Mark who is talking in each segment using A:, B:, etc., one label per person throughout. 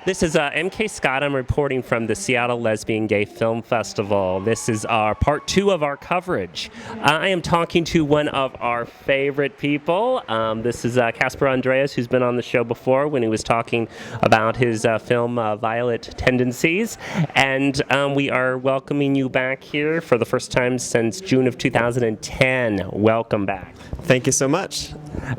A: This is MK Scott. I'm reporting from the Seattle Lesbian Gay Film Festival. This is our part 2 of our coverage. I am talking to one of our favorite people. This is Casper Andreas, who's been on the show before when he was talking about his film Violet Tendencies. And we are welcoming you back here for the first time since June of 2010. Welcome back.
B: Thank you so much.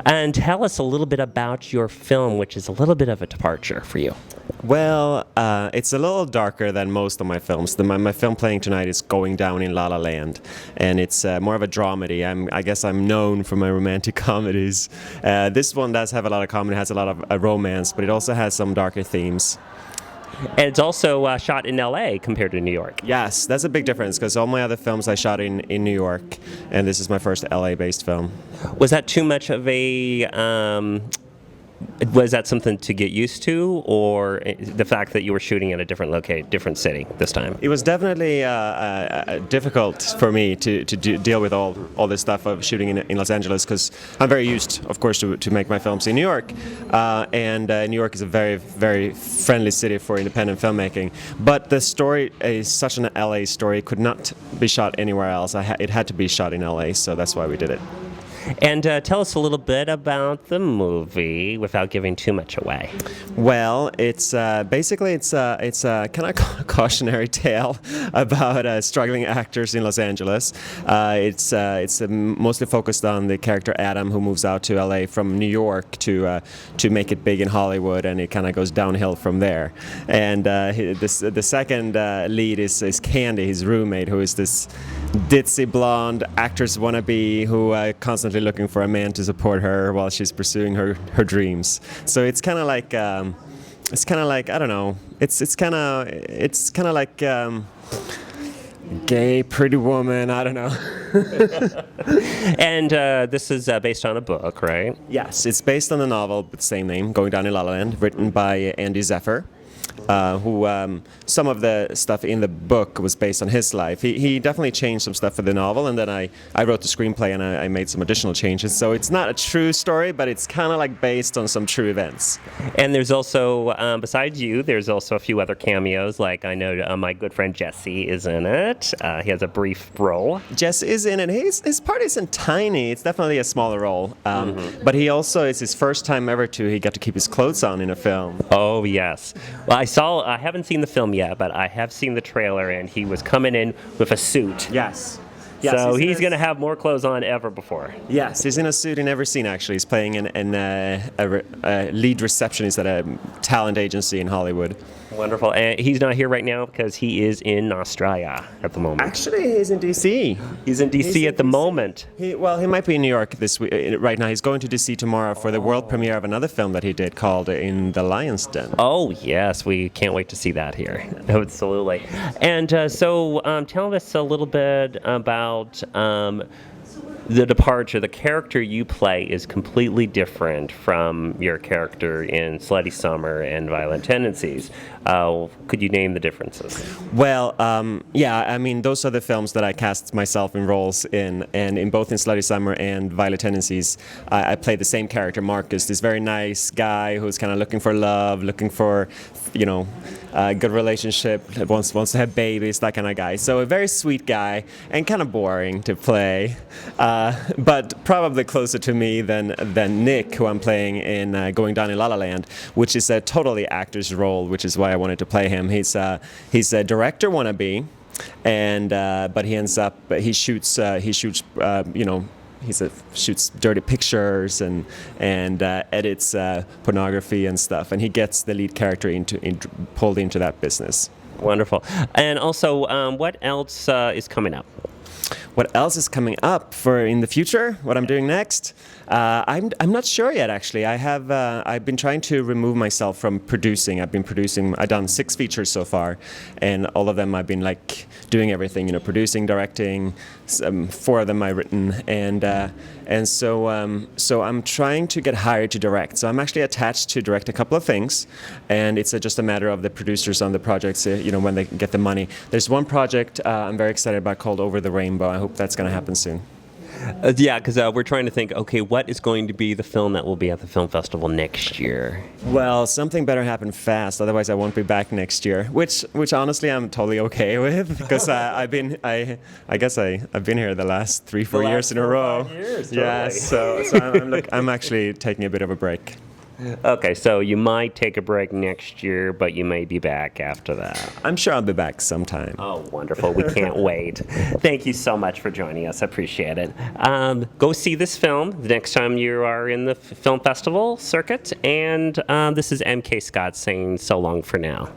A: And tell us a little bit about your film, which is a little bit of a departure for you.
B: Well, it's a little darker than most of my films. My film playing tonight is Going Down in La La Land, and it's more of a dramedy. I guess I'm known for my romantic comedies. This one does have a lot of comedy, has a lot of romance, but it also has some darker themes.
A: And it's also shot in L.A. compared to New York.
B: Yes, that's a big difference, because all my other films I shot in New York, and this is my first L.A.-based film.
A: Was that too much of a... was that something to get used to, or the fact that you were shooting at a different city this time?
B: It was definitely difficult for me to deal with all this stuff of shooting in Los Angeles, because I'm very used, of course, to make my films in New York, and New York is a very, very friendly city for independent filmmaking. But the story is such an LA story; it could not be shot anywhere else. It had to be shot in LA, so that's why we did it.
A: And tell us a little bit about the movie without giving too much away.
B: Well, it's basically it's a kind of cautionary tale about struggling actors in Los Angeles. It's mostly focused on the character Adam, who moves out to LA from New York to make it big in Hollywood, and it kind of goes downhill from there. And the second lead is Candy, his roommate, who is this ditzy blonde actress wannabe who constantly looking for a man to support her while she's pursuing her dreams. So it's kind of like I don't know. It's kind of like gay Pretty Woman. I don't know.
A: And this is based on a book, right?
B: Yes, it's based on a novel with the same name, Going Down in La La Land, written by Andy Zephyr. Who some of the stuff in the book was based on his life. He definitely changed some stuff for the novel, and then I wrote the screenplay and I made some additional changes. So it's not a true story, but it's kind of like based on some true events.
A: And there's also, besides you, there's also a few other cameos. Like I know my good friend Jesse is in it. He has a brief role.
B: Jesse is in it. His part isn't tiny. It's definitely a smaller role. But he also, it's his first time ever he got to keep his clothes on in a film.
A: Oh, yes. Well, I haven't seen the film yet, but I have seen the trailer, and he was coming in with a suit.
B: Yes.
A: So he's going to have more clothes on ever before.
B: Yes, he's in a suit in every scene, actually. He's playing a lead receptionist at a talent agency in Hollywood.
A: Wonderful. And he's not here right now because he is in Australia at the moment.
B: Actually, he's in D.C.
A: He's in D.C. at the moment.
B: He might be in New York this week. Right now, he's going to D.C. tomorrow for the world premiere of another film that he did called In the Lion's Den.
A: Oh, yes. We can't wait to see that here. Absolutely. And so tell us a little bit about the departure. The character you play is completely different from your character in Slutty Summer and Violent Tendencies. Could you name the differences?
B: Well, yeah, I mean, those are the films that I cast myself in roles in, and in both in Slutty Summer and Violent Tendencies, I play the same character, Marcus, this very nice guy who's kind of looking for love, looking for, a good relationship, wants to have babies, that kind of guy. So a very sweet guy and kind of boring to play, but probably closer to me than Nick, who I'm playing in Going Down in La La Land, which is a totally actor's role, which is why I wanted to play him. He's a director wannabe, and but he shoots shoots dirty pictures and edits pornography and stuff, and he gets the lead character pulled into that business.
A: Wonderful. And also, what else is coming up?
B: What else is coming up for in the future? What I'm doing next? I'm not sure yet. Actually, I've been trying to remove myself from producing. I've done 6 features so far, and all of them I've been like doing everything. Producing, directing. 4 of them I've written, and so I'm trying to get hired to direct. So I'm actually attached to direct a couple of things, and it's just a matter of the producers on the projects, when they get the money. There's one project I'm very excited about called Over the Rainbow. I hope that's going to happen soon.
A: Yeah, because we're trying to think, okay, what is going to be the film that will be at the film festival next year?
B: Well, something better happen fast, otherwise I won't be back next year. Which honestly I'm totally okay with, because I've been here the last 3-4 years in a row. Yeah, so I'm actually taking a bit of a break.
A: Okay, so you might take a break next year, but you may be back after that.
B: I'm sure I'll be back sometime.
A: Oh, wonderful. We can't wait. Thank you so much for joining us. I appreciate it. Go see this film the next time you are in the film festival circuit. And this is MK Scott saying so long for now.